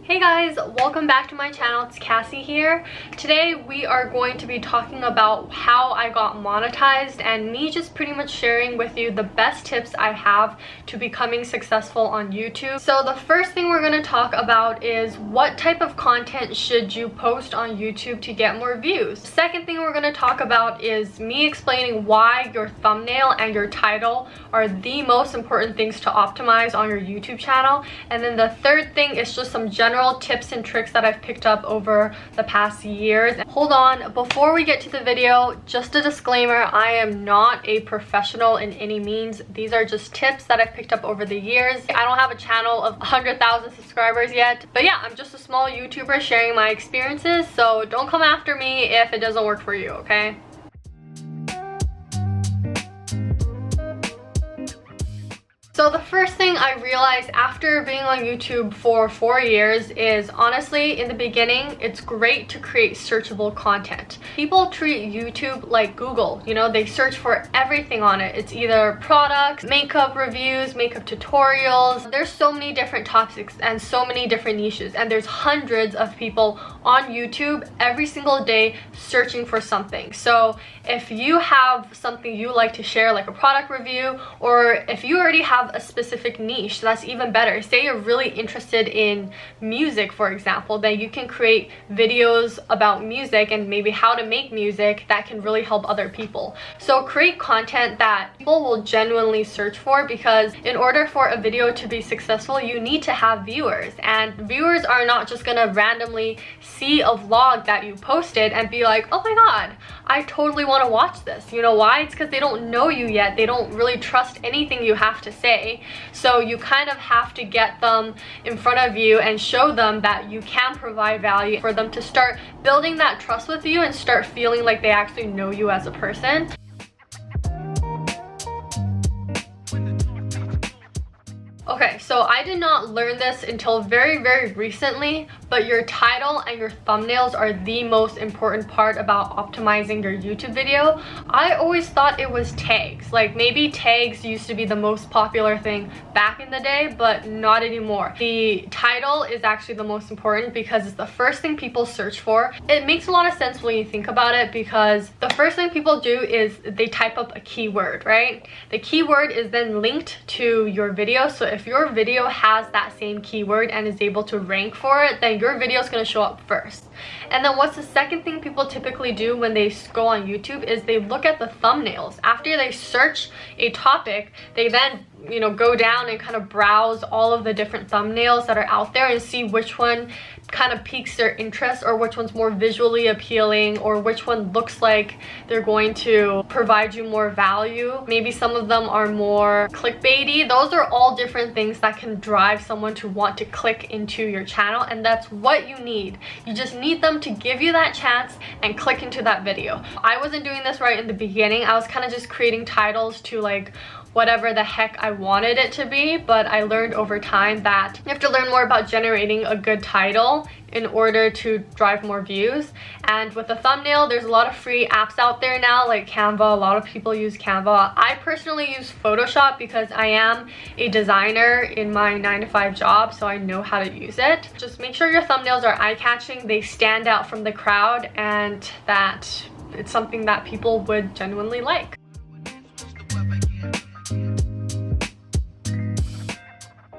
Hey guys, welcome back to my channel. It's Cassie here. Today we are going to be talking about how I got monetized and me just pretty much sharing with you the best tips I have to becoming successful on YouTube. So the first thing we're going to talk about is what type of content should you post on YouTube to get more views. The second thing we're going to talk about is me explaining why your thumbnail and your title are the most important things to optimize on your YouTube channel. And then the third thing is just some general tips and tricks that I've picked up over the past years. Hold on, before we get to the video, just a disclaimer, I am not a professional in any means. These are just tips that I've picked up over the years. I don't have a channel of 100,000 subscribers yet, but yeah, I'm just a small YouTuber sharing my experiences, so don't come after me if it doesn't work for you, okay? So the first thing I realized after being on YouTube for 4 years is honestly, in the beginning, it's great to create searchable content. People treat YouTube like Google, you know, they search for everything on it. It's either products, makeup reviews, makeup tutorials. There's so many different topics and so many different niches, and there's hundreds of people on YouTube every single day searching for something. So if you have something you like to share, like a product review, or if you already have a specific niche, that's even better. Say you're really interested in music, for example, then you can create videos about music and maybe how to make music that can really help other people. So create content that people will genuinely search for, because in order for a video to be successful, you need to have viewers, and viewers are not just gonna randomly see a vlog that you posted and be like, oh my god, I totally want to watch this. You know why? It's because they don't know you yet. They don't really trust anything you have to say. So you kind of have to get them in front of you and show them that you can provide value for them to start building that trust with you and start feeling like they actually know you as a person. Okay, so I did not learn this until very recently, but your title and your thumbnails are the most important part about optimizing your YouTube video. I always thought it was tags. Like, maybe tags used to be the most popular thing back in the day, but not anymore. The title is actually the most important because it's the first thing people search for. It makes a lot of sense when you think about it, because the first thing people do is they type up a keyword, right? The keyword is then linked to your video. So if your video has that same keyword and is able to rank for it, then your video is going to show up first. And then what's the second thing people typically do when they go on YouTube is they look at the thumbnails. After they search a topic, they then, you know, go down and kind of browse all of the different thumbnails that are out there and see which one kind of piques their interest, or which one's more visually appealing, or which one looks like they're going to provide you more value. Maybe some of them are more clickbaity. Those are all different things that can drive someone to want to click into your channel, and that's what you need. You just need them to give you that chance and click into that video. I wasn't doing this right in the beginning. I was kind of just creating titles to like whatever the heck I wanted it to be, but I learned over time that you have to learn more about generating a good title in order to drive more views. And with the thumbnail, there's a lot of free apps out there now, like Canva. A lot of people use Canva. I personally use Photoshop because I am a designer in my 9-to-5 job, so I know how to use it. Just make sure your thumbnails are eye-catching, they stand out from the crowd, and that it's something that people would genuinely like.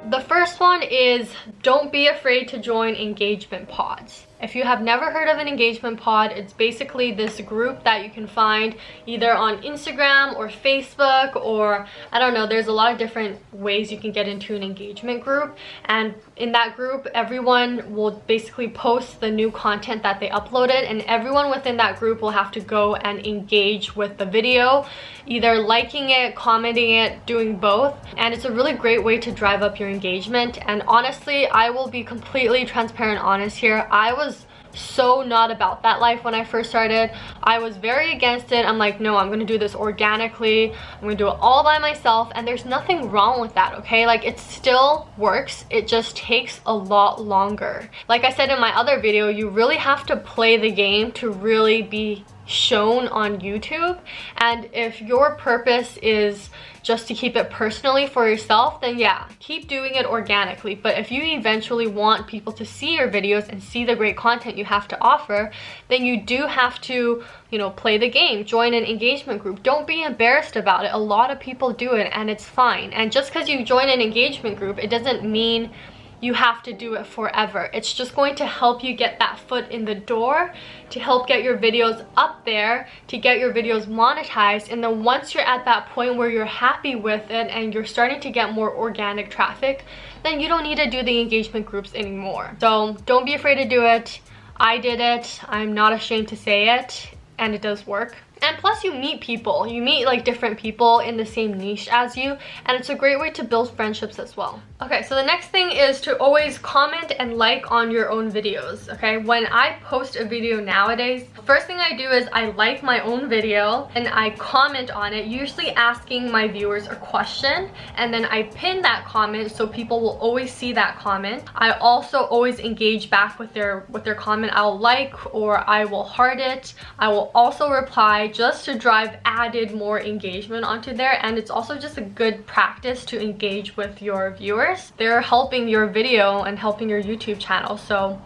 The first one is don't be afraid to join engagement pods. If you have never heard of an engagement pod, it's basically this group that you can find either on Instagram or Facebook, or I don't know, there's a lot of different ways you can get into an engagement group. And in that group, everyone will basically post the new content that they uploaded, and everyone within that group will have to go and engage with the video, either liking it, commenting it, doing both. And it's a really great way to drive up your engagement. And honestly, I will be completely transparent honest here. I was so not about that life when I first started. I was very against it. I'm like, no, I'm gonna do this organically. I'm gonna do it all by myself, and there's nothing wrong with that, okay? Like, it still works. It just takes a lot longer. Like I said in my other video, you really have to play the game to really be shown on YouTube. And if your purpose is just to keep it personally for yourself, then yeah, keep doing it organically. But if you eventually want people to see your videos and see the great content you have to offer, then you do have to, you know, play the game, join an engagement group. Don't be embarrassed about it. A lot of people do it and it's fine. And just because you join an engagement group, it doesn't mean you have to do it forever. It's just going to help you get that foot in the door, to help get your videos up there, to get your videos monetized. And then once you're at that point where you're happy with it and you're starting to get more organic traffic, then you don't need to do the engagement groups anymore. So don't be afraid to do it. I did it. I'm not ashamed to say it, and it does work. And plus you meet people. You meet like different people in the same niche as you, and it's a great way to build friendships as well. Okay, so the next thing is to always comment and like on your own videos, okay? When I post a video nowadays, first thing I do is I like my own video and I comment on it, usually asking my viewers a question, and then I pin that comment so people will always see that comment. I also always engage back with their comment. I'll like, or I will heart it. I will also reply, just to drive added more engagement onto there. And it's also just a good practice to engage with your viewers. They're helping your video and helping your YouTube channel, so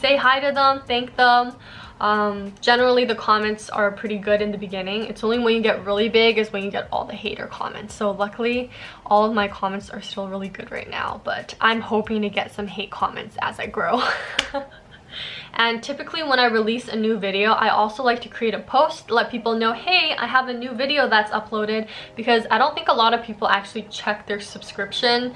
say hi to them, thank them. Generally the comments are pretty good in the beginning. It's only when you get really big is when you get all the hater comments. So luckily all of my comments are still really good right now, but I'm hoping to get some hate comments as I grow. And typically when I release a new video, I also like to create a post, let people know, hey, I have a new video that's uploaded, because I don't think a lot of people actually check their subscription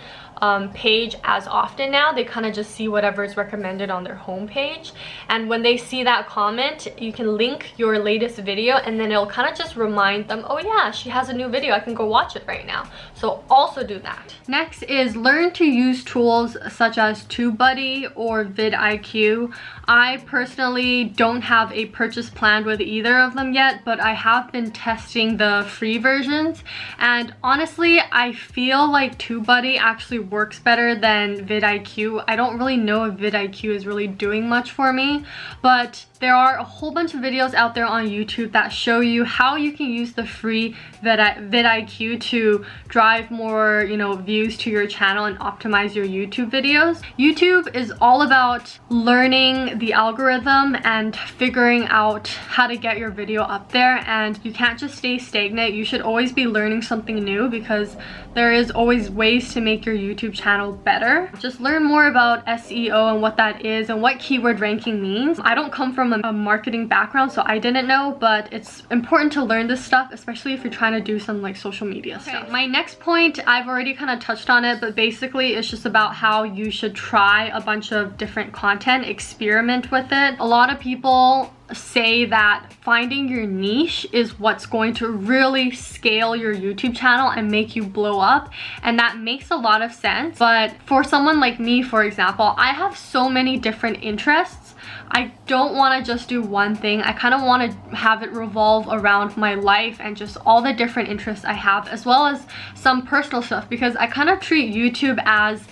page as often now. They kind of just see whatever is recommended on their homepage. And when they see that comment, you can link your latest video, and then it'll kind of just remind them, oh yeah, she has a new video, I can go watch it right now. So also do that. Next is learn to use tools such as TubeBuddy or vidIQ. I personally don't have a purchase planned with either of them yet, but I have been testing the free versions, and honestly I feel like TubeBuddy actually works better than vidIQ. I don't really know if vidIQ is really doing much for me, but there are a whole bunch of videos out there on YouTube that show you how you can use the free vidIQ to drive more, you know, views to your channel and optimize your YouTube videos. YouTube is all about learning the algorithm and figuring out how to get your video up there, and you can't just stay stagnant. You should always be learning something new, because there is always ways to make your YouTube channel better. Just learn more about SEO and what that is and what keyword ranking means. I don't come from a marketing background, so I didn't know, but it's important to learn this stuff, especially if you're trying to do some like social media stuff. My next point, I've already kind of touched on it, but basically it's just about how you should try a bunch of different content, experiment with it. A lot of people say that finding your niche is what's going to really scale your YouTube channel and make you blow up, and that makes a lot of sense. But for someone like me, for example, I have so many different interests. I don't want to just do one thing. I kind of want to have it revolve around my life and just all the different interests I have, as well as some personal stuff, because I kind of treat YouTube as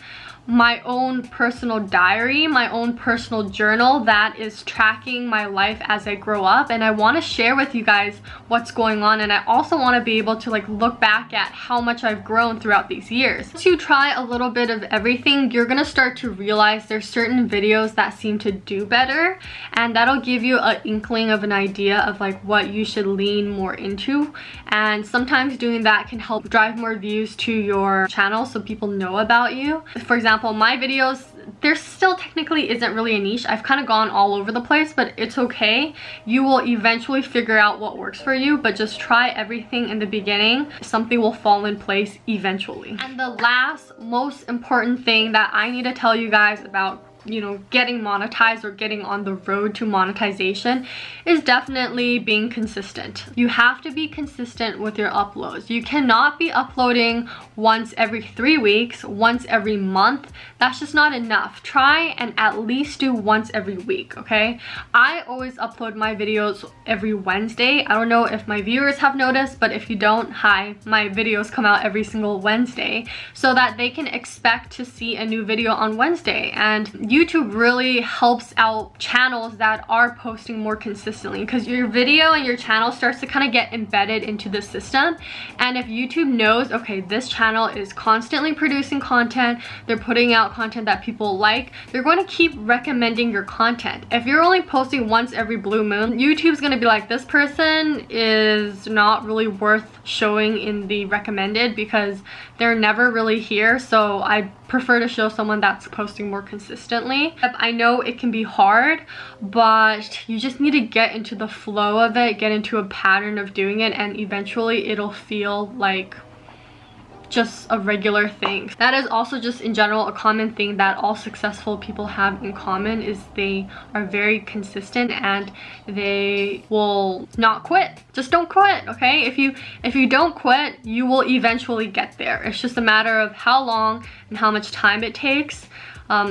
my own personal diary, my own personal journal that is tracking my life as I grow up, and I want to share with you guys what's going on, and I also want to be able to like look back at how much I've grown throughout these years. Once you try a little bit of everything, you're gonna start to realize there's certain videos that seem to do better, and that'll give you an inkling of an idea of like what you should lean more into. And sometimes doing that can help drive more views to your channel so people know about you. For example, my videos, there still technically isn't really a niche. I've kind of gone all over the place, but it's okay. You will eventually figure out what works for you, but just try everything in the beginning. Something will fall in place eventually. And the last most important thing that I need to tell you guys about, you know, getting monetized or getting on the road to monetization is definitely being consistent. You have to be consistent with your uploads. You cannot be uploading once every 3 weeks, once every month. That's just not enough. Try and at least do once every week, okay? I always upload my videos every Wednesday. I don't know if my viewers have noticed, but if you don't, hi, my videos come out every single Wednesday so that they can expect to see a new video on Wednesday. And YouTube really helps out channels that are posting more consistently, because your video and your channel starts to kind of get embedded into the system. And if YouTube knows, okay, this channel is constantly producing content, they're putting out content that people like, they're going to keep recommending your content. If you're only posting once every blue moon, YouTube's going to be like, this person is not really worth showing in the recommended because they're never really here, so I prefer to show someone that's posting more consistently. I know it can be hard, but you just need to get into the flow of it, get into a pattern of doing it, and eventually it'll feel like just a regular thing. That is also just in general a common thing that all successful people have in common, is they are very consistent and they will not quit. Just don't quit, okay? If you don't quit, you will eventually get there. It's just a matter of how long and how much time it takes.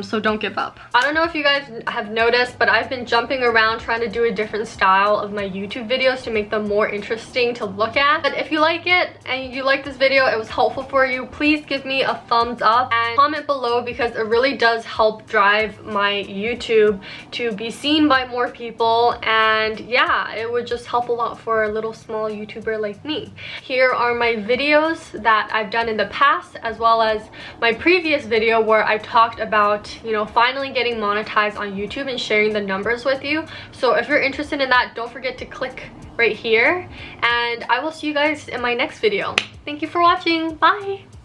So don't give up. I don't know if you guys have noticed, but I've been jumping around trying to do a different style of my YouTube videos to make them more interesting to look at. But if you like it and you like this video, it was helpful for you, please give me a thumbs up and comment below, because it really does help drive my YouTube to be seen by more people. And yeah, it would just help a lot for a little small YouTuber like me. Here are my videos that I've done in the past, as well as my previous video where I talked about, you know, finally getting monetized on YouTube and sharing the numbers with you. So if you're interested in that, don't forget to click right here, and I will see you guys in my next video. Thank you for watching. Bye.